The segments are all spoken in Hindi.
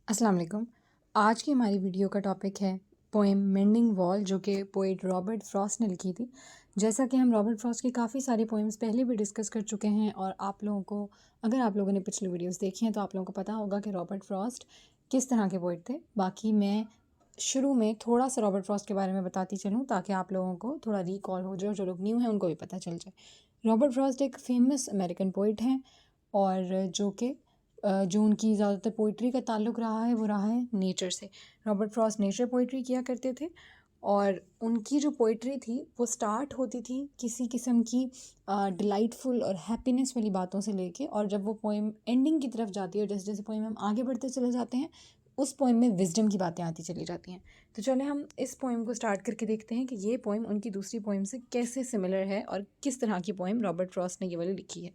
अस्सलाम वालेकुम। आज की हमारी वीडियो का टॉपिक है पोएम मेंडिंग वॉल, जो कि पोइट रॉबर्ट फ्रॉस्ट ने लिखी थी। जैसा कि हम रॉबर्ट फ्रॉस्ट की काफ़ी सारी पोएम्स पहले भी डिस्कस कर चुके हैं, और आप लोगों को, अगर आप लोगों ने पिछली वीडियोस देखी हैं तो आप लोगों को पता होगा कि रॉबर्ट फ्रॉस्ट किस तरह के पोइट थे। बाकी मैं शुरू में थोड़ा सा रॉबर्ट फ्रॉस्ट के बारे में बताती चलूँ ताकि आप लोगों को थोड़ा रिकॉल हो जाए और जो लोग न्यू हैं उनको भी पता चल जाए। रॉबर्ट फ्रॉस्ट एक फेमस अमेरिकन पोइट हैं, और जो उनकी ज़्यादातर पोइट्री का ताल्लुक़ रहा है वो रहा है नेचर से। रॉबर्ट फ्रॉस्ट नेचर पोइट्री किया करते थे, और उनकी जो पोइट्री थी वो स्टार्ट होती थी किसी किस्म की डिलाइटफुल और हैप्पीनेस वाली बातों से लेके, और जब वो पोएम एंडिंग की तरफ जाती है और जैसे जैसे पोएम हम आगे बढ़ते चले जाते हैं उस पोएम में विजडम की बातें आती चली जाती हैं। तो चले हम इस पोएम को स्टार्ट करके देखते हैं कि ये पोएम उनकी दूसरी पोएम से कैसे सिमिलर है और किस तरह की पोएम रॉबर्ट फ्रॉस्ट ने ये वाली लिखी है।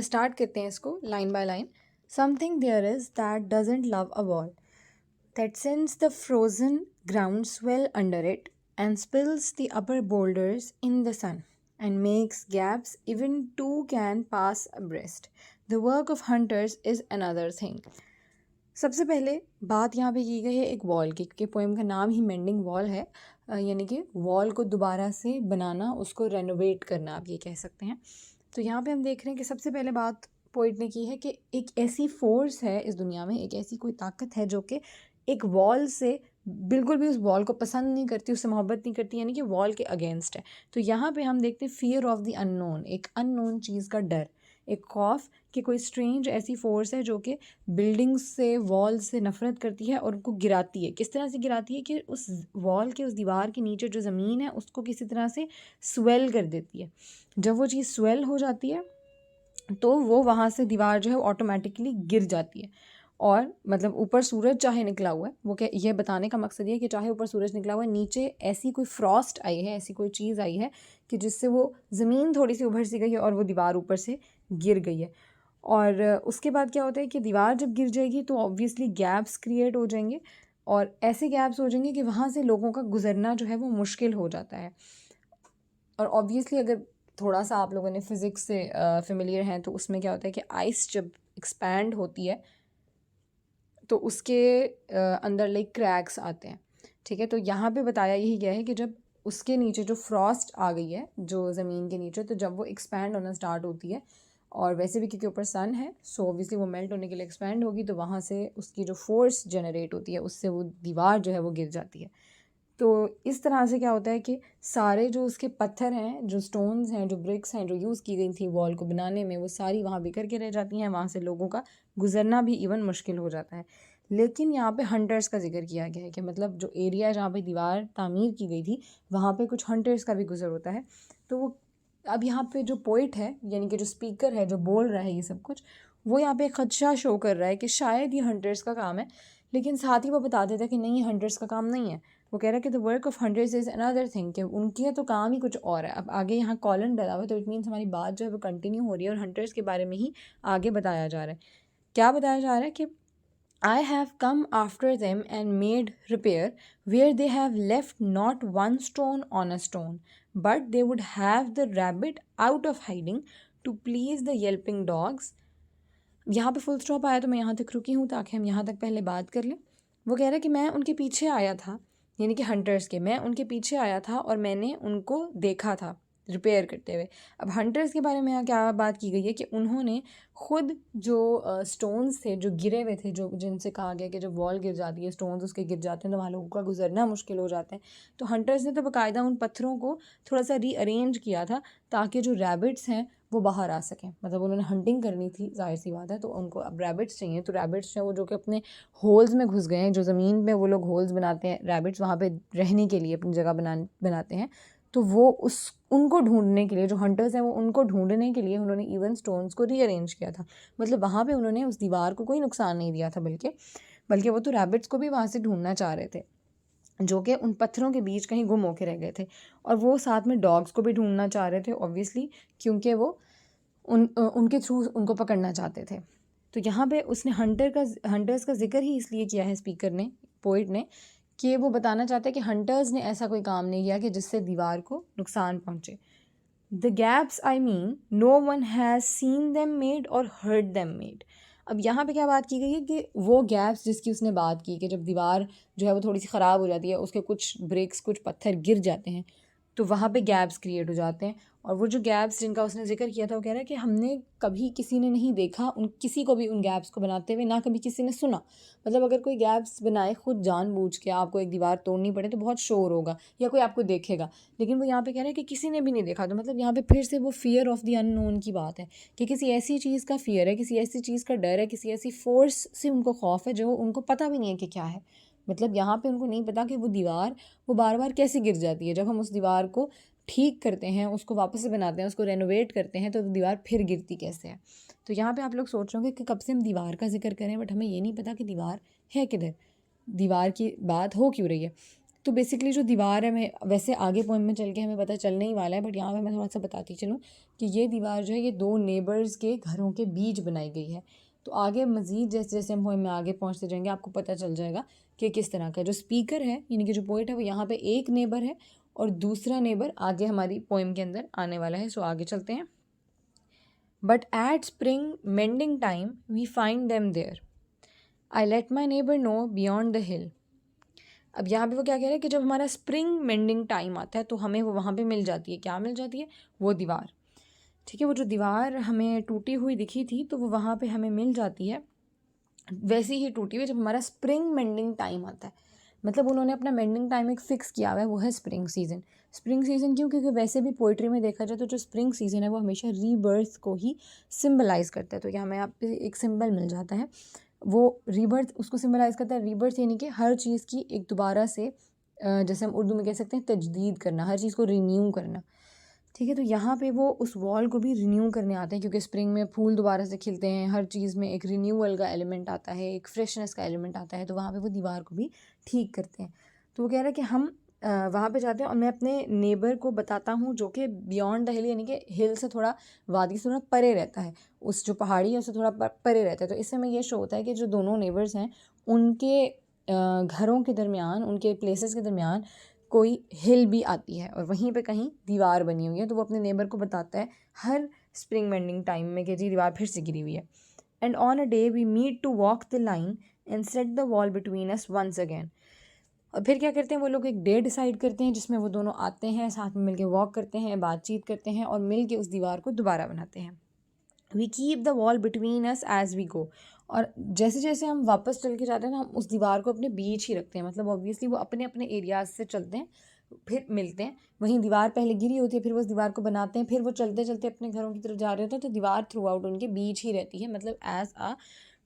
स्टार्ट करते हैं इसको line by line. Something there is that doesn't love a wall, that sends the frozen ground swell under it and spills the upper boulders in the sun and makes gaps even two can pass abreast. The work of hunters is another thing. सबसे पहले बात यहाँ पे की गई है एक वॉल की, क्योंकि पोएम का नाम ही मेंडिंग वॉल है, यानी कि वॉल को दोबारा से बनाना, उसको रेनोवेट करना, आप ये कह सकते हैं। तो यहाँ पे हम देख रहे हैं कि सबसे पहले बात पोइट ने की है कि एक ऐसी फोर्स है इस दुनिया में, एक ऐसी कोई ताकत है जो कि एक वॉल से बिल्कुल भी उस वॉल को पसंद नहीं करती, उससे मोहब्बत नहीं करती, यानी कि वॉल के अगेंस्ट है। तो यहाँ पे हम देखते हैं फियर ऑफ द अननोन, एक अननोन चीज़ का डर, एक खौफ कि कोई स्ट्रेंज ऐसी फोर्स है जो कि बिल्डिंग्स से, वॉल से नफ़रत करती है और उनको गिराती है। किस तरह से गिराती है कि उस वॉल के, उस दीवार के नीचे जो ज़मीन है उसको किसी तरह से स्वेल कर देती है। जब वो चीज़ स्वेल हो जाती है तो वो वहाँ से दीवार जो है ऑटोमेटिकली गिर जाती है। और मतलब ऊपर सूरज चाहे निकला हुआ है, वो क्या ये बताने का मकसद ये कि चाहे ऊपर सूरज निकला हुआ है, नीचे ऐसी कोई फ्रॉस्ट आई है, ऐसी कोई चीज़ आई है कि जिससे वो ज़मीन थोड़ी सी उभर सी गई है और वो दीवार ऊपर से गिर गई है। और उसके बाद क्या होता है कि दीवार जब गिर जाएगी तो ऑब्वियसली गैप्स क्रिएट हो जाएंगे, और ऐसे गैप्स हो जाएंगे कि वहाँ से लोगों का गुजरना जो है वो मुश्किल हो जाता है। और ऑब्वियसली अगर थोड़ा सा आप लोगों ने फ़िज़िक्स से फेमिलियर हैं तो उसमें क्या होता है कि आइस जब एक्सपैंड होती है तो उसके अंदर लाइक क्रैक्स आते हैं। ठीक है, तो यहाँ पे बताया यही गया है कि जब उसके नीचे जो फ्रॉस्ट आ गई है जो ज़मीन के नीचे, तो जब वो एक्सपैंड होना स्टार्ट होती है, और वैसे भी क्योंकि ऊपर सन है सो ऑब्वियसली वो मेल्ट होने के लिए एक्सपैंड होगी, तो वहाँ से उसकी जो फोर्स जनरेट होती है उससे वो दीवार जो है वो गिर जाती है। तो इस तरह से क्या होता है कि सारे जो उसके पत्थर हैं, जो स्टोन्स हैं, जो ब्रिक्स हैं, जो यूज़ की गई थी वॉल को बनाने में, वो सारी वहाँ बिखर के रह जाती हैं, वहाँ से लोगों का गुजरना भी इवन मुश्किल हो जाता है। लेकिन यहाँ पे हंटर्स का जिक्र किया गया है कि मतलब जो एरिया जहाँ पे दीवार तामीर की गई थी वहाँ पे कुछ हंटर्स का भी गुजर होता है। तो वो अब यहाँ पे जो पोइट है, यानी कि जो स्पीकर है, जो बोल रहा है ये सब कुछ, वो यहाँ पे खदशा शो कर रहा है कि शायद ये हंटर्स का काम है, लेकिन साथ ही वो बता देता है कि नहीं, ये हंटर्स का काम नहीं है। वो कह रहा है कि the work of hunters is another thing, कि उनकी तो काम ही कुछ और है। अब आगे यहाँ कॉलन डला हुआ है तो इट मीन्स हमारी बात जो है वो कंटिन्यू हो रही है और हंटर्स के बारे में ही आगे बताया जा रहा है। क्या बताया जा रहा है कि I have come after them and made repair where they have left not one stone on a stone, but they would have the rabbit out of hiding to please the yelping dogs. यहाँ पे फुल स्टॉप आया तो मैं यहाँ तक रुकी हूँ ताकि हम यहाँ तक पहले बात कर लें। वो कह रहा है कि मैं उनके पीछे आया था, यानी कि हंटर्स के, मैं उनके पीछे आया था और मैंने उनको देखा था रिपेयर करते हुए। अब हंटर्स के बारे में यहाँ क्या बात की गई है कि उन्होंने खुद जो स्टोन्स थे जो गिरे हुए थे, जो जिनसे कहा गया कि जब वॉल गिर जाती है, स्टोन्स उसके गिर जाते हैं तो वहाँ लोगों का गुजरना मुश्किल हो जाता है, तो हंटर्स ने तो बाकायदा उन पत्थरों को थोड़ा सा रीअरेंज किया था ताकि जो रैबिट्स हैं वो बाहर आ सकें। मतलब उन्होंने हंटिंग करनी थी, जाहिर सी बात है, तो उनको अब रैबिट्स चाहिए, तो रैबिट्स जो हैं वो जो कि अपने होल्स में घुस गए हैं, जो ज़मीन में वो लोग होल्स बनाते हैं रैबिट्स वहाँ पे रहने के लिए, अपनी जगह बनाते हैं, तो वो उनको ढूंढने के लिए, जो हंटर्स हैं वो उनको ढूंढने के लिए उन्होंने इवन स्टोन्स को रीअरेंज किया था। मतलब वहाँ पे उन्होंने उस दीवार को कोई नुकसान नहीं दिया था, बल्कि वो तो रैबिट्स को भी वहाँ से ढूंढना चाह रहे थे जो कि उन पत्थरों के बीच कहीं गुम होके रह गए थे, और वो साथ में डॉग्स को भी ढूंढना चाह रहे थे ऑब्वियसली, क्योंकि वो उनके थ्रू उनको पकड़ना चाहते थे। तो यहाँ पे उसने हंटर्स का जिक्र ही इसलिए किया है स्पीकर ने, पोइट ने, कि वो बताना चाहता है कि हंटर्स ने ऐसा कोई काम नहीं किया कि जिससे दीवार को नुकसान पहुँचे। The gaps I mean no one has seen them made or heard them made. अब यहाँ पे क्या बात की गई है कि वो गैप्स जिसकी उसने बात की कि जब दीवार जो है वो थोड़ी सी ख़राब हो जाती है, उसके कुछ ब्रेक्स, कुछ पत्थर गिर जाते हैं, तो वहाँ पे गैप्स क्रिएट हो जाते हैं। और वो जो गैप्स जिनका उसने जिक्र किया था, वो कह रहा है कि हमने कभी किसी ने नहीं देखा उन किसी को भी उन गैप्स को बनाते हुए, ना कभी किसी ने सुना। मतलब अगर कोई गैप्स बनाए खुद जानबूझ के, आपको एक दीवार तोड़नी पड़े, तो बहुत शोर होगा या कोई आपको देखेगा, लेकिन वो यहाँ पे कह रहे हैं कि किसी ने भी नहीं देखा। तो मतलब यहाँ पे फिर से वो फियर ऑफ द अननोन की बात है कि किसी ऐसी चीज़ का फियर है, किसी ऐसी चीज़ का डर है, किसी ऐसी फोर्स से उनको खौफ है जो उनको पता भी नहीं है कि क्या है। मतलब यहाँ पे उनको नहीं पता कि वो दीवार वो बार बार कैसे गिर जाती है। जब हम उस दीवार को ठीक करते हैं, उसको वापस से बनाते हैं, उसको रेनोवेट करते हैं, तो दीवार फिर गिरती कैसे है। तो यहाँ पे आप लोग सोच रहे होंगे कि कब से हम दीवार का जिक्र करें, बट हमें ये नहीं पता कि दीवार है किधर, दीवार की बात हो क्यों रही है। तो बेसिकली जो दीवार है, मैं वैसे आगे पोएम में चल के हमें पता चलने ही वाला है, बट यहाँ पे मैं थोड़ा सा बताती चलूँ कि ये दीवार जो है ये दो नेबर्स के घरों के बीच बनाई गई है। तो आगे मज़ीद जैसे जैसे हम पोएम में आगे पहुँचते जाएंगे, आपको पता चल जाएगा कि किस तरह का जो स्पीकर है, यानी कि जो पोइट है, वो यहाँ पे एक नेबर है और दूसरा नेबर आगे हमारी पोएम के अंदर आने वाला है। सो आगे चलते हैं। But at spring mending time we find them there, I let my neighbour know beyond the hill. अब यहाँ पे वो क्या कह रहे हैं कि जब हमारा स्प्रिंग मेंडिंग टाइम आता है तो हमें वो वहाँ पे मिल जाती है। क्या मिल जाती है? वो दीवार। ठीक है, वो जो दीवार हमें टूटी हुई दिखी थी, तो वो वहाँ पे हमें मिल जाती है वैसी ही टूटी हुई जब हमारा स्प्रिंग मेंडिंग टाइम आता है। मतलब उन्होंने अपना मेंडिंग टाइम एक फ़िक्स किया हुआ है, वो है स्प्रिंग सीज़न। स्प्रिंग सीज़न क्यों? क्योंकि वैसे भी पोइट्री में देखा जाए तो जो स्प्रिंग सीज़न है वो हमेशा रीबर्थ को ही सिम्बलाइज़ करता है। तो यहाँ हमें यहाँ पे एक सिंबल मिल जाता है, वो रीबर्थ उसको सिम्बलाइज़ करता है। रीबर्थ यानी कि हर चीज़ की एक दोबारा से जैसे हम उर्दू में कह सकते हैं तजदीद करना, हर चीज़ को रिन्यू करना। ठीक है, तो यहाँ पे वो उस वॉल को भी रिन्यू करने आते हैं, क्योंकि स्प्रिंग में फूल दोबारा से खिलते हैं, हर चीज़ में एक रिन्यूअल का एलिमेंट आता है, एक फ्रेशनेस का एलिमेंट आता है। तो वहाँ पे वो दीवार को भी ठीक करते हैं। तो वो कह रहा है कि हम वहाँ पे जाते हैं और मैं अपने नेबर को बताता हूँ जो कि बियॉन्ड द हिल, यानी कि हिल से थोड़ा, वादी से थोड़ा परे रहता है, उस जो पहाड़ी है उससे थोड़ा परे रहता है। तो इससे हमें ये शो होता है कि जो दोनों नेबर्स हैं उनके घरों के दरमियान, उनके प्लेसेस के दरमियान कोई हिल भी आती है और वहीं पे कहीं दीवार बनी हुई है। तो वो अपने नेबर को बताता है हर स्प्रिंग मेंडिंग टाइम में कि जी दीवार फिर से गिरी हुई है। And on a day we meet to walk the line and set the wall between us once again. और फिर क्या करते हैं वो लोग? एक डे डिसाइड करते हैं जिसमें वो दोनों आते हैं, साथ में मिलके वॉक करते हैं, बातचीत करते हैं और मिल के उस दीवार को दोबारा बनाते हैं। We keep the wall between us as we go. और जैसे जैसे हम वापस चल के जाते हैं ना, हम उस दीवार को अपने बीच ही रखते हैं। मतलब ऑब्वियसली वो अपने अपने एरियाज से चलते हैं, फिर मिलते हैं। वहीं दीवार पहले गिरी होती है, फिर वो उस दीवार को बनाते हैं, फिर वो चलते चलते अपने घरों की तरफ जा रहे होते हैं, तो दीवार थ्रू आउट उनके बीच ही रहती है। मतलब as a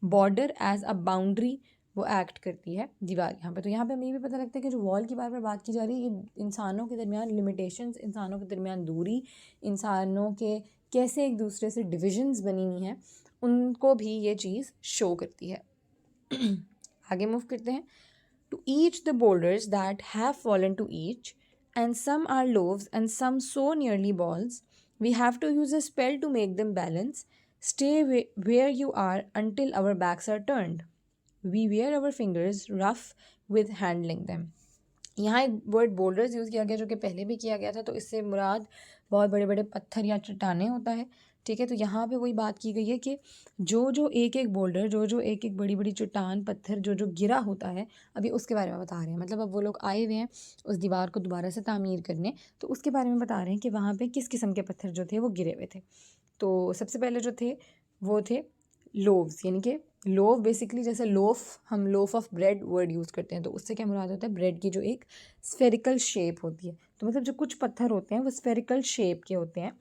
border, as a boundary वो एक्ट करती है दीवार यहाँ पे। तो यहाँ पे हमें ये भी पता लगता है कि जो वॉल की बार बार बात की जा रही है, ये इंसानों के दरमियान लिमिटेशंस, इंसानों के दरमियान दूरी, इंसानों के कैसे एक दूसरे से डिविजन्स बनी हुई हैं, उनको भी ये चीज़ शो करती है। आगे मूव करते हैं। To each the boulders that have fallen to each, and some are loaves and some so nearly balls, we have to use a spell to make them balance. Stay where you are until our backs are turned. We wear our fingers rough with handling them. यहाँ एक वर्ड बोल्डर्स यूज़ किया गया जो कि पहले भी किया गया था, तो इससे मुराद बहुत बड़े बड़े पत्थर या चट्टानें होता है। ठीक है, तो यहाँ पे वही बात की गई है कि जो जो एक एक बोल्डर, जो जो एक एक बड़ी बड़ी चट्टान, पत्थर जो जो गिरा होता है, अभी उसके बारे में बता रहे हैं। मतलब अब वो लोग आए हुए हैं उस दीवार को दोबारा से तामीर करने, तो उसके बारे में बता रहे हैं कि वहाँ पे किस किस्म के पत्थर जो थे वो गिरे हुए थे। तो सबसे पहले जो थे वो थे लोव्स, यानी कि लोव बेसिकली जैसे लोफ़, हम loaf of bread word use करते हैं, तो उससे क्या मुराद होता है? ब्रेड की जो एक स्फेरिकल शेप होती है। तो मतलब जो कुछ पत्थर होते हैं वो स्फेरिकल शेप के होते हैं।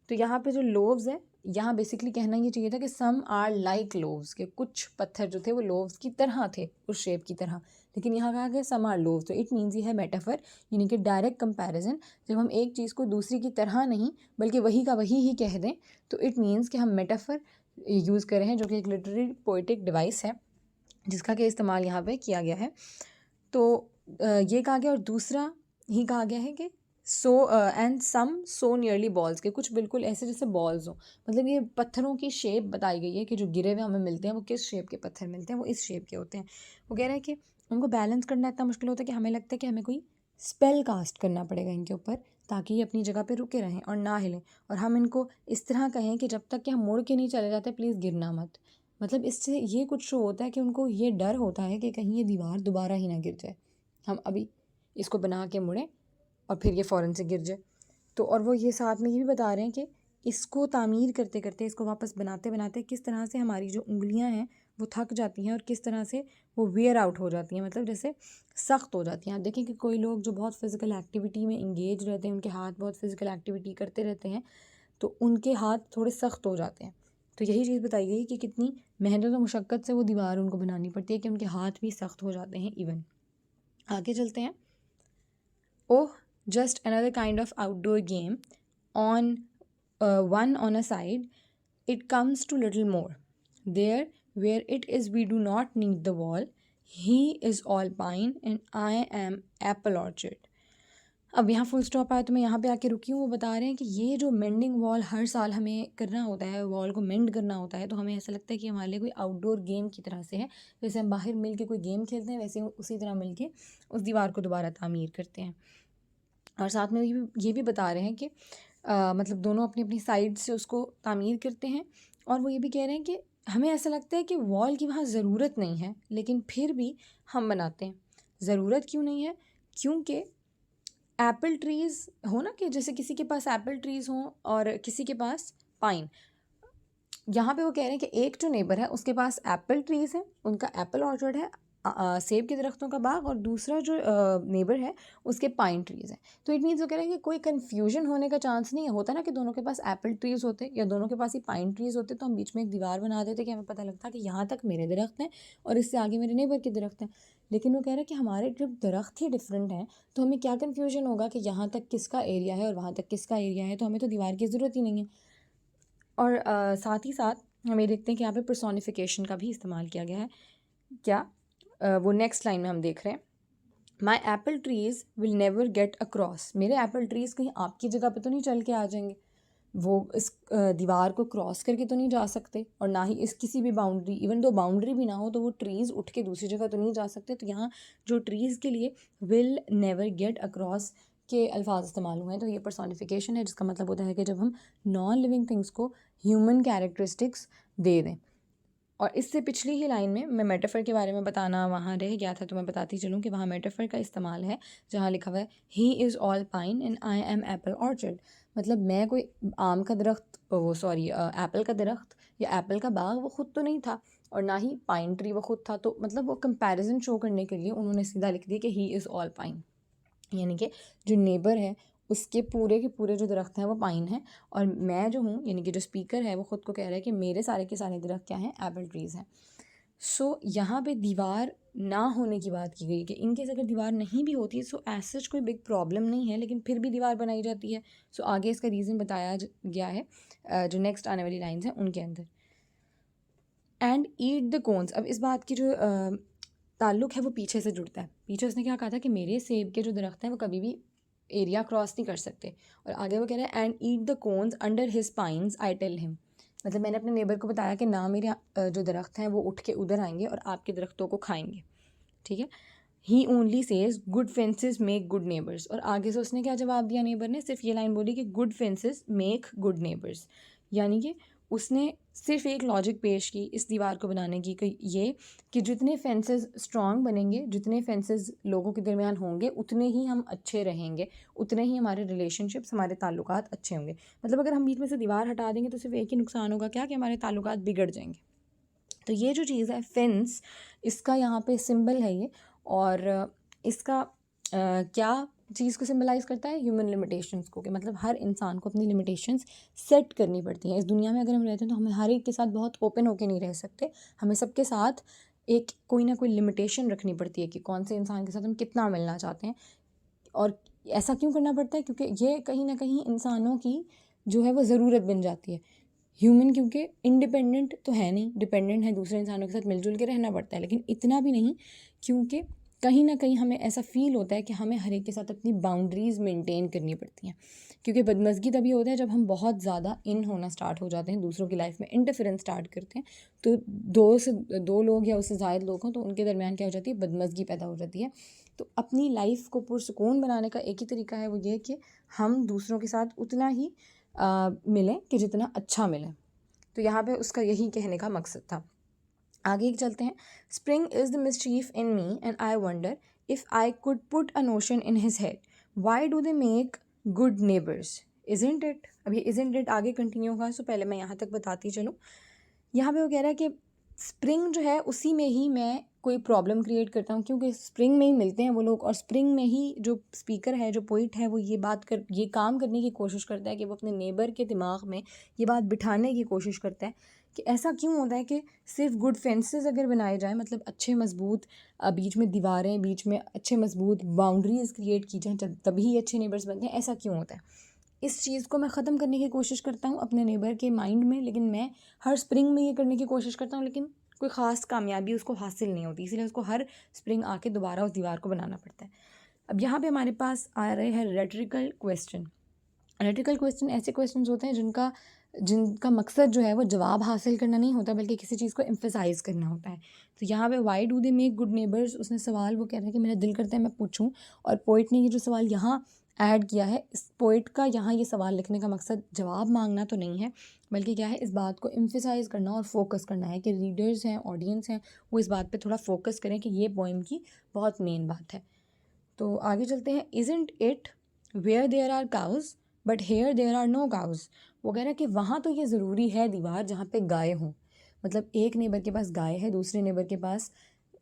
तो यहाँ पे जो लोव्स है, यहाँ बेसिकली कहना ये चाहिए था कि सम आर लाइक लोव्स, के कुछ पत्थर जो थे वो लोव्स की तरह थे, उस शेप की तरह। लेकिन यहाँ कहा गया सम आर लोव्स, तो इट मीन्स ये है मेटाफर, यानी कि डायरेक्ट कंपैरिजन। जब हम एक चीज़ को दूसरी की तरह नहीं बल्कि वही का वही ही कह दें, तो इट मीन्स कि हम मेटाफर यूज़ कर रहे हैं, जो कि एक लिटरेरी पोइटिक डिवाइस है जिसका कि इस्तेमाल यहाँ पे किया गया है। तो ये कहा गया, और दूसरा ही कहा गया है कि so and some so nearly balls, के कुछ बिल्कुल ऐसे जैसे बॉल्स हो। मतलब ये पत्थरों की शेप बताई गई है कि जो गिरे हुए हमें मिलते हैं वो किस शेप के पत्थर मिलते हैं, वो इस शेप के होते हैं। वो कह रहे हैं कि उनको बैलेंस करना इतना मुश्किल होता है कि हमें लगता है कि हमें कोई स्पेल कास्ट करना पड़ेगा इनके ऊपर, ताकि ये अपनी जगह पे रुके रहें और ना हिलें। और हम इनको इस तरह कहें कि जब तक कि हम मुड़ के नहीं चले जाते, प्लीज़ गिरना मत। मतलब इससे ये कुछ शो होता है कि उनको ये डर होता है कि कहीं ये दीवार दोबारा ही ना गिर जाए, हम अभी इसको बना के मुड़ें और फिर ये फ़ौरन से गिर जाए। तो और वो ये साथ में ये भी बता रहे हैं कि इसको तामीर करते करते, इसको वापस बनाते बनाते किस तरह से हमारी जो उंगलियां हैं वो थक जाती हैं और किस तरह से वो वेयर आउट हो जाती हैं, मतलब जैसे सख्त हो जाती हैं। आप देखें कि कोई लोग जो बहुत फ़िज़िकल एक्टिविटी में इंगेज रहते हैं, उनके हाथ बहुत फ़िज़िकल एक्टिविटी करते रहते हैं, तो उनके हाथ थोड़े सख्त हो जाते हैं। तो यही चीज़ बताई गई कि कितनी मेहनत और मुशक्क़त से वो दीवार उनको बनानी पड़ती है कि उनके हाथ भी सख्त हो जाते हैं इवन। आगे चलते हैं। ओह, just another kind of outdoor game on one on a side. It comes to little more. There, where it is, we do not need the wall. He is all pine and I am apple orchard. अब यहाँ फुल स्टॉप आया तो मैं यहाँ पे आके रुकी हूँ। वो बता रहे हैं कि ये जो मेंडिंग वॉल हर साल हमें करना होता है, वॉल को मेंड करना होता है, तो हमें ऐसा लगता है कि हमारे लिए कोई आउटडोर गेम की तरह से है। जैसे हम बाहर मिल के कोई गेम खेलते हैं, वैसे उसी तरह मिल के उस दीवार को दोबारा तामीर करते हैं। और साथ में ये भी बता रहे हैं कि मतलब दोनों अपनी अपनी साइड से उसको तामीर करते हैं। और वो ये भी कह रहे हैं कि हमें ऐसा लगता है कि वॉल की वहाँ ज़रूरत नहीं है, लेकिन फिर भी हम बनाते हैं। ज़रूरत क्यों नहीं है? क्योंकि एप्पल ट्रीज़ हो ना, कि जैसे किसी के पास एप्पल ट्रीज़ हों और किसी के पास पाइन। यहाँ पे वो कह रहे हैं कि एक जो नेबर है उसके पास एप्पल ट्रीज़ है, उनका एप्पल ऑर्चर्ड है, सेब के दरख्तों का बाग, और दूसरा जो नेबर है उसके पाइन ट्रीज़ हैं। तो इट मीन्स वो कह रहे हैं कि कोई कन्फ्यूजन होने का चांस नहीं है। होता ना कि दोनों के पास एप्पल ट्रीज़ होते या दोनों के पास ही पाइन ट्रीज़ होते तो हम बीच में एक दीवार बना देते कि हमें पता लगता कि यहाँ तक मेरे दरख्त हैं और इससे आगे मेरे नेबर के दरख्त हैं। लेकिन वो कह रहे हैं कि हमारे जब दरख्त ही डिफरेंट हैं तो हमें क्या कन्फ्यूजन होगा कि यहाँ तक किसका एरिया है और वहाँ तक किसका एरिया है, तो हमें तो दीवार की ज़रूरत ही नहीं है। और साथ ही साथ हमें देखते हैं कि यहाँ पे पर्सोनिफिकेशन का भी इस्तेमाल किया गया है। क्या वो नेक्स्ट लाइन में हम देख रहे हैं, माई Apple trees will never get across. मेरे एप्पल ट्रीज़ कहीं आपकी जगह पे तो नहीं चल के आ जाएंगे, वो इस दीवार को क्रॉस करके तो नहीं जा सकते, और ना ही इस किसी भी बाउंड्री, इवन दो बाउंड्री भी ना हो तो वो ट्रीज़ उठ के दूसरी जगह तो नहीं जा सकते। तो यहाँ जो ट्रीज़ के लिए विल नेवर गेट अक्रॉस के अल्फाज इस्तेमाल हुए हैं, तो ये पर्सोनिफिकेशन है, जिसका मतलब होता है कि जब हम नॉन लिविंग थिंग्स को ह्यूमन कैरेक्टरिस्टिक्स दे दें। और इससे पिछली ही लाइन में मैं मेटाफर के बारे में बताना वहाँ रह गया था, तो मैं बताती चलूँ कि वहाँ मेटाफर का इस्तेमाल है, जहाँ लिखा हुआ है he is all pine and I am Apple orchard. मतलब मैं कोई आम का दरख्त, वो सॉरी एप्पल का दरख्त या एप्पल का बाग वो ख़ुद तो नहीं था, और ना ही पाइन ट्री वो ख़ुद था। तो मतलब वो कंपैरिजन शो करने के लिए उन्होंने सीधा लिख दिया कि ही इज़ ऑल पाइन, यानी कि जो नेबर है उसके पूरे के पूरे जो दरख्त हैं वो पाइन हैं, और मैं जो हूँ यानी कि जो स्पीकर है वो ख़ुद को कह रहा है कि मेरे सारे के सारे दरख्त क्या हैं, एप्पल ट्रीज़ हैं। सो यहाँ पे दीवार ना होने की बात की गई कि इनकेस अगर दीवार नहीं भी होती है सो एज सच कोई बिग प्रॉब्लम नहीं है, लेकिन फिर भी दीवार बनाई जाती है। सो आगे इसका रीज़न बताया गया है जो नेक्स्ट आने वाली लाइन्स हैं उनके अंदर। And eat the cons. अब इस बात की जो ताल्लुक़ है वो पीछे से जुड़ता है। पीछे उसने क्या कहा था कि मेरे सेब के जो दरख्त हैं वो कभी भी एरिया क्रॉस नहीं कर सकते, और आगे वो कह रहा है and eat the cones under his pines I tell him. मतलब मैंने अपने नेबर को बताया कि ना मेरे जो दरख्त हैं वो उठ के उधर आएंगे और आपके दरख्तों को खाएंगे, ठीक है। He only says good fences make good neighbours. और आगे से उसने क्या जवाब दिया नेबर ने, सिर्फ ये लाइन बोली कि good fences make good neighbours, यानी कि उसने सिर्फ एक लॉजिक पेश की इस दीवार को बनाने की, कि ये कि जितने फेंसेस स्ट्रॉन्ग बनेंगे, जितने फेंसेस लोगों के दरमियान होंगे, उतने ही हम अच्छे रहेंगे, उतने ही हमारे रिलेशनशिप्स, हमारे ताल्लुकात अच्छे होंगे। मतलब अगर हम बीच में से दीवार हटा देंगे तो सिर्फ एक ही नुकसान होगा, क्या, कि हमारे ताल्लुकात बिगड़ जाएंगे। तो ये जो चीज़ है फेंस, इसका यहाँ पे सिंबल है ये, और इसका क्या चीज़ को सिंबलाइज़ करता है, ह्यूमन लिमिटेशंस को, कि मतलब हर इंसान को अपनी लिमिटेशंस सेट करनी पड़ती हैं। इस दुनिया में अगर हम रहते हैं तो हमें हर एक के साथ बहुत ओपन होके नहीं रह सकते, हमें सबके साथ एक कोई ना कोई लिमिटेशन रखनी पड़ती है कि कौन से इंसान के साथ हम कितना मिलना चाहते हैं। और ऐसा क्यों करना पड़ता है, क्योंकि ये कहीं ना कहीं इंसानों की जो है वो ज़रूरत बन जाती है। ह्यूमन क्योंकि इंडिपेंडेंट तो है नहीं, डिपेंडेंट है, दूसरे इंसानों के साथ मिलजुल के रहना पड़ता है, लेकिन इतना भी नहीं, क्योंकि कहीं ना कहीं हमें ऐसा फ़ील होता है कि हमें हर एक के साथ अपनी बाउंड्रीज़ मेंटेन करनी पड़ती हैं। क्योंकि बदमज़गी तभी होता है जब हम बहुत ज़्यादा इन होना स्टार्ट हो जाते हैं, दूसरों की लाइफ में इंटरफेरेंस स्टार्ट करते हैं। तो दो लोग या उससे ज़्यादा लोग हों तो उनके दरमियान क्या हो जाती है, बदमज़गी पैदा हो जाती है। तो अपनी लाइफ को पुरसुकून बनाने का एक ही तरीका है, वो ये कि हम दूसरों के साथ उतना ही मिलें कि जितना अच्छा मिले। तो यहाँ पे उसका यही कहने का मकसद था। आगे चलते हैं. Spring is the mischief in me and I wonder if I could put a notion in his head why do they make good neighbours. Isn't it. अभी इजंट इट आगे कंटिन्यू होगा, सो पहले मैं यहाँ तक बताती चलूँ. यहाँ पे वो कह रहा है कि स्प्रिंग जो है उसी में ही मैं कोई प्रॉब्लम क्रिएट करता हूँ, क्योंकि स्प्रिंग में ही मिलते हैं वो लोग, और स्प्रिंग में ही जो स्पीकर है, जो पोइट है, वो ये काम करने की कोशिश करता है कि वो अपने नेबर के दिमाग में ये बात बिठाने की कोशिश करता है कि ऐसा क्यों होता है कि सिर्फ गुड फेंसेस अगर बनाए जाएँ, मतलब अच्छे मजबूत बीच में दीवारें, बीच में अच्छे मजबूत बाउंड्रीज़ क्रिएट की जाएँ, तभी अच्छे नेबर्स बनते हैं. ऐसा क्यों होता है? इस चीज़ को मैं ख़त्म करने की कोशिश करता हूँ अपने नेबर के माइंड में, लेकिन मैं हर स्प्रिंग में ये करने की कोशिश करता हूँ, लेकिन कोई ख़ास कामयाबी उसको हासिल नहीं होती, इसीलिए उसको हर स्प्रिंग आके दोबारा उस दीवार को बनाना पड़ता है. अब यहाँ पे हमारे पास आ रहे हैं रेटरिकल क्वेश्चन. रेटरिकल क्वेश्चन ऐसे क्वेश्चन होते हैं जिनका मकसद जो है वो जवाब हासिल करना नहीं होता, बल्कि किसी चीज़ को एम्फेसाइज करना होता है. तो यहाँ पे why do they make good neighbours, उसने सवाल वो कह रहा है कि मेरा दिल करता है मैं पूछूं, और पोइट ने ये जो सवाल यहाँ ऐड किया है, इस पोइट का यहाँ ये सवाल लिखने का मकसद जवाब मांगना तो नहीं है, बल्कि क्या है, इस बात को एम्फेसाइज करना और फोकस करना है कि रीडर्स हैं, ऑडियंस हैं, वो इस बात पे थोड़ा फोकस करें कि ये पोइम की बहुत मेन बात है. तो आगे चलते हैं. Isn't it where there are cows but here there are no cows. वो कह रहा है कि वहाँ तो ये ज़रूरी है दीवार जहाँ पे गाय हों, मतलब एक नेबर के पास गाय है, दूसरे नेबर के पास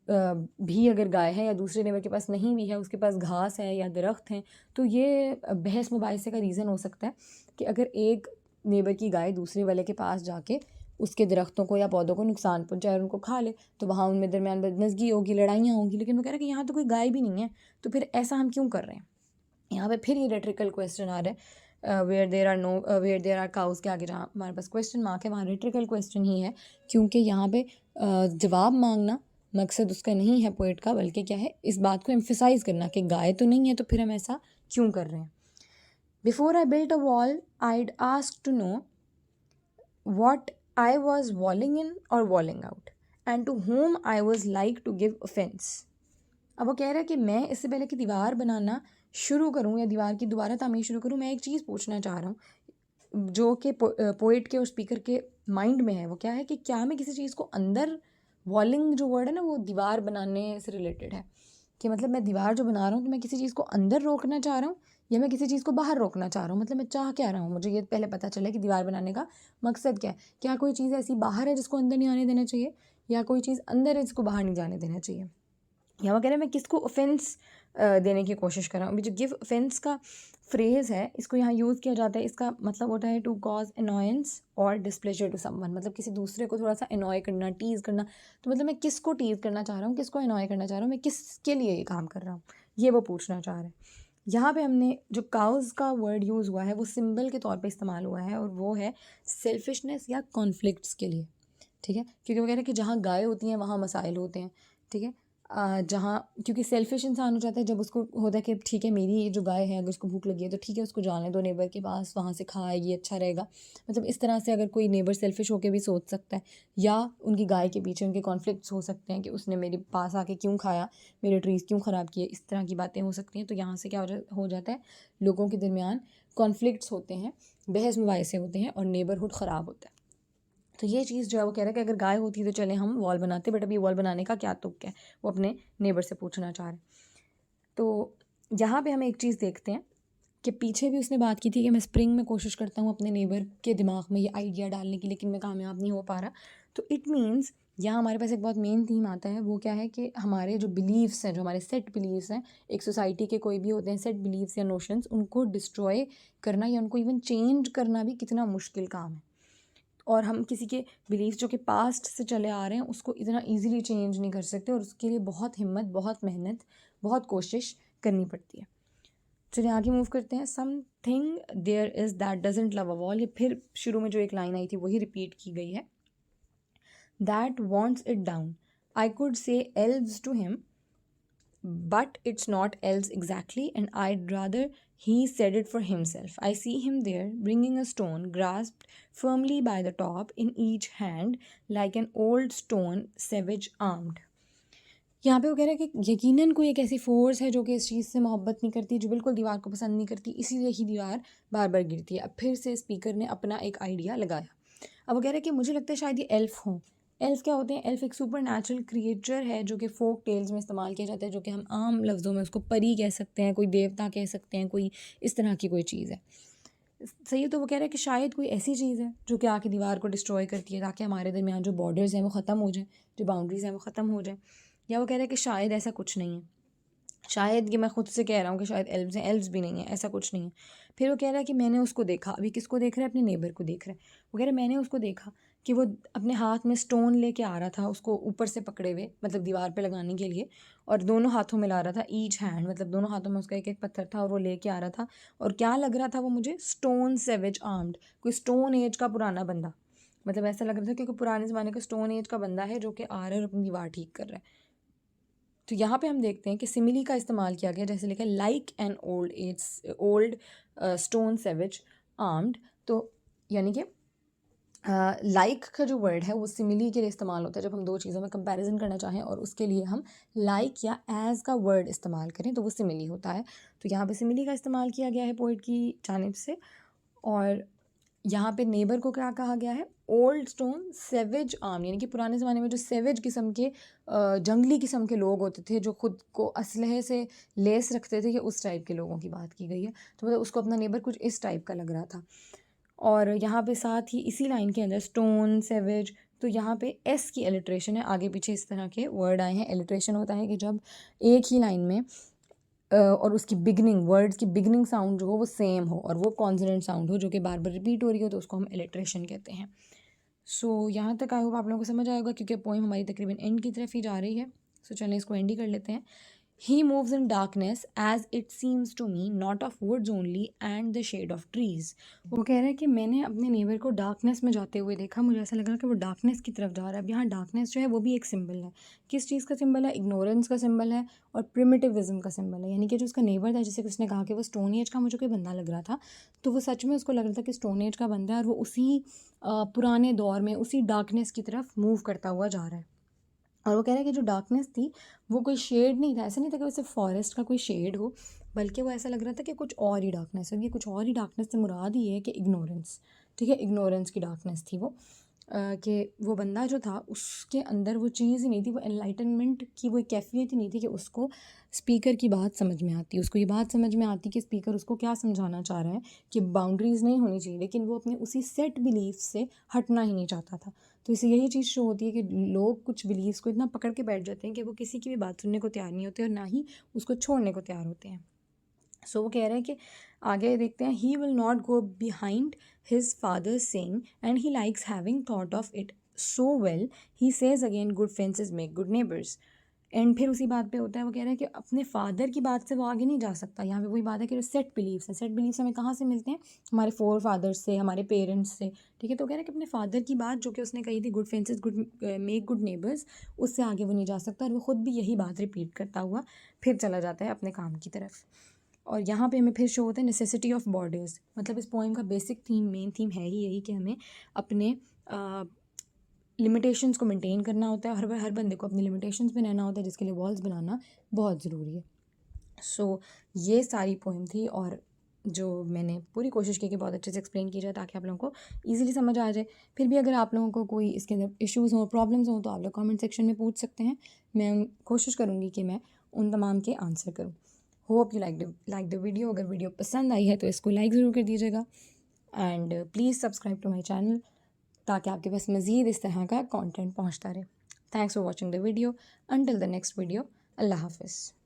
भी अगर गाय है, या दूसरे नेबर के पास नहीं भी है, उसके पास घास है या दरख्त हैं, तो ये बहस मुबाहिसे का रीज़न हो सकता है कि अगर एक नेबर की गाय दूसरे वाले के पास जाके उसके दरख्तों को या पौधों को नुकसान पहुंचाए और उनको खा ले, तो वहाँ उनमें दरमियान बदनज़गी होगी, लड़ाइयाँ होंगी. लेकिन वो कह रहा है कि यहाँ तो कोई गाय भी नहीं है, तो फिर ऐसा हम क्यों कर रहे हैं. यहाँ पे फिर ये रेटरिकल क्वेश्चन आ रहा है. वेयर देयर आर काउज के आगे जहाँ हमारे पास क्वेश्चन मार्क है, वहाँ रेटरिकल क्वेश्चन ही है, क्योंकि यहाँ पे जवाब मांगना मकसद उसका नहीं है पोइट का, बल्कि क्या है, इस बात को एम्फेसाइज करना कि गाय तो नहीं है, तो फिर हम ऐसा क्यों कर रहे हैं. Before I built a wall I'd ask to know what I was walling in or walling out, and to whom I was like to give offense. अब वो कह रहा है कि मैं इससे पहले कि दीवार बनाना शुरू करूं या दीवार की दोबारा तामीर शुरू करूं, मैं एक चीज़ पूछना चाह रहा हूं जो कि पोइट के और स्पीकर के माइंड में है. वो क्या है कि क्या मैं किसी चीज़ को अंदर, वॉलिंग जो वर्ड है ना, वो दीवार बनाने से रिलेटेड है, कि मतलब मैं दीवार जो बना रहा हूँ तो मैं किसी चीज़ को अंदर रोकना चाह रहा हूँ या मैं किसी चीज़ को बाहर रोकना चाह रहा हूँ. मतलब मैं चाह क्या रहा हूँ, मुझे ये पहले पता चला कि दीवार बनाने का मकसद क्या है. क्या कोई चीज़ ऐसी बाहर है जिसको अंदर नहीं आने देना चाहिए, या कोई चीज़ अंदर है जिसको बाहर नहीं जाने देना चाहिए. यहाँ वो कह रहे हैं मैं किसको ऑफेंस देने की कोशिश कर रहा हूँ. अभी जो गिव ऑफेंस का फ्रेज़ है, इसको यहाँ यूज़ किया जाता है, इसका मतलब होता है टू कॉज अनॉयंस और डिस्प्लेजर टू समवन, मतलब किसी दूसरे को थोड़ा सा अनॉय करना, टीज़ करना. तो मतलब मैं किसको टीज़ करना चाह रहा हूँ, किसको अनॉय करना चाह रहा हूँ, मैं किसके लिए ये काम कर रहा हूँ, ये वो पूछना चाह रहे हैं. यहाँ पे हमने जो काउज़ का वर्ड यूज़ हुआ है वो सिंबल के तौर पे इस्तेमाल हुआ है, और वो है सेल्फिशनेस या कॉन्फ्लिक्ट्स के लिए. ठीक है, क्योंकि वो कह रहे हैं कि जहाँ गाय होती हैं वहाँ मसाइल होते हैं. ठीक है, जहाँ, क्योंकि सेल्फिश इंसान हो जाता है जब उसको होता है कि ठीक है मेरी ये जो गाय है, अगर उसको भूख लगी है तो ठीक है उसको जाने दो नेबर के पास, वहाँ से खाए, ये अच्छा रहेगा. मतलब इस तरह से अगर कोई नेबर सेल्फिश होकर भी सोच सकता है, या उनकी गाय के पीछे उनके कॉन्फ्लिक्ट्स हो सकते हैं कि उसने मेरे पास आके क्यों खाया, मेरे ट्रीज़ क्यों ख़राब किए, इस तरह की बातें हो सकती हैं. तो यहाँ से क्या हो जाता है, लोगों के दरमियान कॉन्फ्लिक्ट्स होते हैं, बहस मुबाहिसे होते हैं, और नेबरहुड ख़राब होता है. तो ये चीज़ जो है वो कह रहा है कि अगर गाय होती तो चले हम वॉल बनाते, बट अभी वॉल बनाने का क्या तुक है, वो अपने नेबर से पूछना चाह रहे हैं. तो यहाँ पे हम एक चीज़ देखते हैं कि पीछे भी उसने बात की थी कि मैं स्प्रिंग में कोशिश करता हूँ अपने नेबर के दिमाग में ये आइडिया डालने की, लेकिन मैं कामयाब नहीं हो पा रहा. तो इट मीन्स यहाँ हमारे पास एक बहुत मेन थीम आता है, वो क्या है कि हमारे जो बिलीव्स हैं, जो हमारे सेट बिलीव्स हैं, एक सोसाइटी के कोई भी होते हैं सेट बिलीव्स या नोशंस, उनको डिस्ट्रॉय करना या उनको इवन चेंज करना भी कितना मुश्किल काम है. और हम किसी के बिलीफ जो कि पास्ट से चले आ रहे हैं उसको इतना इजीली चेंज नहीं कर सकते, और उसके लिए बहुत हिम्मत, बहुत मेहनत, बहुत कोशिश करनी पड़ती है. चलिए आगे मूव करते हैं. Something there is that doesn't love a wall. ये फिर शुरू में जो एक लाइन आई थी वही रिपीट की गई है. That wants it down. I could say elves to him, but it's not else exactly, and I'd rather he said it for himself. I see him there, bringing a stone grasped firmly by the top in each hand, like an old stone savage armed. यहाँ पे वो कह रहा है कि यकीनन कोई एक ऐसी फोर्स है जो कि इस चीज़ से मोहब्बत नहीं करती, जो बिल्कुल दीवार को पसंद नहीं करती, इसीलिए ही दीवार बार बार गिरती है. अब फिर से स्पीकर ने अपना एक आइडिया लगाया. अब वो कह रहा है कि मुझे लगता है शायद ये एल्फ हों. एल्फ क्या होते हैं? एल्फ एक सुपर नेचुरल क्रिएचर है जो कि फोक टेल्स में इस्तेमाल किया जाता है, जो कि हम आम लफ्ज़ों में उसको परी कह सकते हैं, कोई देवता कह सकते हैं, कोई इस तरह की कोई चीज़ है। सही है, तो वो कह रहा है कि शायद कोई ऐसी चीज़ है जो कि आके दीवार को डिस्ट्रॉय करती है ताकि हमारे दरमियान जो बॉर्डर्स हैं वो ख़त्म हो जाएं, जो बाउंड्रीज़ हैं वो ख़त्म हो जाएं। या वो कह रहा है कि शायद ऐसा कुछ नहीं है, शायद ये मैं खुद से कह रहा हूँ कि शायद एल्व्स हैं, एल्व्स भी नहीं है, ऐसा कुछ नहीं है। फिर वो कह रहा है कि मैंने उसको देखा, अभी किसको देख रहा है? अपने नेबर को देख रहा है। वो कह रहा है मैंने उसको देखा कि वो अपने हाथ में स्टोन लेके आ रहा था, उसको ऊपर से पकड़े हुए, मतलब दीवार पे लगाने के लिए, और दोनों हाथों में ला रहा था, ईच हैंड, मतलब दोनों हाथों में उसका एक एक पत्थर था और वो लेके आ रहा था। और क्या लग रहा था वो मुझे? स्टोन सेवेज आर्म्ड, कोई स्टोन एज का पुराना बंदा, मतलब ऐसा लग रहा था कि कोई पुराने ज़माने का स्टोन एज का बंदा है जो कि आ रहा है और अपनी दीवार ठीक कर रहा है। तो यहाँ पे हम देखते हैं कि सिमिली का इस्तेमाल किया गया, जैसे लिखा है like an old stone savage armed. तो यानी कि लाइक का जो वर्ड है वो सिमिली के लिए इस्तेमाल होता है जब हम दो चीज़ों में कंपैरिजन करना चाहें और उसके लिए हम लाइक या एज का वर्ड इस्तेमाल करें तो वो सिमिली होता है। तो यहाँ पे सिमिली का इस्तेमाल किया गया है पोइट की जानिब से। और यहाँ पे नेबर को क्या कहा गया है? ओल्ड स्टोन सेवेज आर्म, यानी कि पुराने ज़माने में जो सेवेज किस्म के जंगली किस्म के लोग होते थे जो खुद को असलहे से लेस रखते थे, कि उस टाइप के लोगों की बात की गई है। तो मतलब उसको अपना नेबर कुछ इस टाइप का लग रहा था। और यहाँ पे साथ ही इसी लाइन के अंदर स्टोन सेवेज, तो यहाँ पे एस की एलिट्रेशन है, आगे पीछे इस तरह के वर्ड आए हैं। एलिट्रेशन होता है कि जब एक ही लाइन में और उसकी बिगनिंग, वर्ड्स की बिगनिंग साउंड जो हो वो सेम हो और वो कॉन्सोनेंट साउंड हो जो कि बार बार रिपीट हो रही हो, तो उसको हम एलिट्रेशन कहते हैं। सो यहाँ तक आई होप आप लोगों को समझ आएगा, क्योंकि पोइम हमारी तकरीबन एंड की तरफ ही जा रही है। सो चलें इसको एंड ही कर लेते हैं। He moves in darkness as it seems to me, not of woods only and the shade of trees. वो कह रहा है कि मैंने अपने नेबर को डार्कनेस में जाते हुए देखा, मुझे ऐसा लग रहा है कि वो डार्कनेस की तरफ जा रहा है। अब यहाँ डार्कनेस जो है वो भी एक सिंबल है। किस चीज़ का सिंबल है? इग्नोरेंस का सिंबल है और प्रिमिटिविज्म का सिंबल है। यानी कि जो उसका नेबर था, जैसे कि उसने कहा कि वो स्टोन एज का मुझे कोई बंदा लग रहा था, तो वो सच में उसको लग रहा था कि स्टोन एज का बंदा है और वो उसी पुराने दौर में उसी डार्कनेस की तरफ मूव करता हुआ जा रहा है। और वो कह रहा है कि जो डार्कनेस थी वो कोई शेड नहीं था, ऐसा नहीं था कि वैसे फॉरेस्ट का कोई शेड हो, बल्कि वो ऐसा लग रहा था कि कुछ और ही डार्कनेस है। ये कुछ और ही डार्कनेस से मुराद ही है कि इग्नोरेंस, ठीक है, इग्नोरेंस की डार्कनेस थी वो। कि वो बंदा जो था उसके अंदर वो चीज़ ही नहीं थी, वो एनलाइटनमेंट की वो कैफियत ही नहीं थी कि उसको स्पीकर की बात समझ में आती, उसको ये बात समझ में आती कि स्पीकर उसको क्या समझाना चाह रहा है, कि बाउंड्रीज़ नहीं होनी चाहिए, लेकिन वो अपने उसी सेट बिलीफ से हटना ही नहीं चाहता था। तो इससे यही चीज़ शो होती है कि लोग कुछ बिलीव्स को इतना पकड़ के बैठ जाते हैं कि वो किसी की भी बात सुनने को तैयार नहीं होते और ना ही उसको छोड़ने को तैयार होते हैं। सो वो कह रहे हैं कि आगे देखते हैं, he will not go behind his father saying and he likes having thought of it so well, he says again good fences make good neighbours. And फिर उसी बात पे होता है, वो कह रहा है कि अपने फादर की बात से वो आगे नहीं जा सकता। यहाँ पे वही बात है कि जो सेट बिलीव्स हैं, सेट बिलीव्स हमें कहाँ से मिलते हैं? हमारे फोर फादर्स से, हमारे पेरेंट्स से, ठीक है। तो कह रहा है कि अपने फादर की बात जो कि उसने कही थी, good fences good make good neighbours, उससे आगे वो नहीं जा सकता और वो ख़ुद भी यही बात रिपीट करता हुआ फिर चला जाता है अपने काम की तरफ। और यहाँ पे हमें फिर शो होता है नेसेसिटी ऑफ बॉर्डर्स, मतलब इस पोइम का बेसिक थीम, मेन थीम है ही यही कि हमें अपने लिमिटेशंस को मेंटेन करना होता है। हर बंदे को अपनी लिमिटेशंस में रहना होता है, जिसके लिए वॉल्स बनाना बहुत ज़रूरी है। सो ये सारी पोइम थी और जो मैंने पूरी कोशिश की कि बहुत अच्छे से एक्सप्लेन की जाए ताकि आप लोगों को ईजिली समझ आ जाए। फिर भी अगर आप लोगों को कोई इसके अंदर इश्यूज़ हों, प्रॉब्लम्स हों, तो आप लोग कमेंट सेक्शन में पूछ सकते हैं। मैं कोशिश करूँगी कि मैं उन तमाम के आंसर करूँ। Hope you like the video. अगर वीडियो पसंद आई है तो इसको लाइक ज़रूर कर दीजिएगा and please subscribe to my channel ताकि आपके पास मज़ीद इस तरह का कंटेंट पहुंचता रहे। Thanks for watching the video. Until the next video, अल्लाह हाफिज़।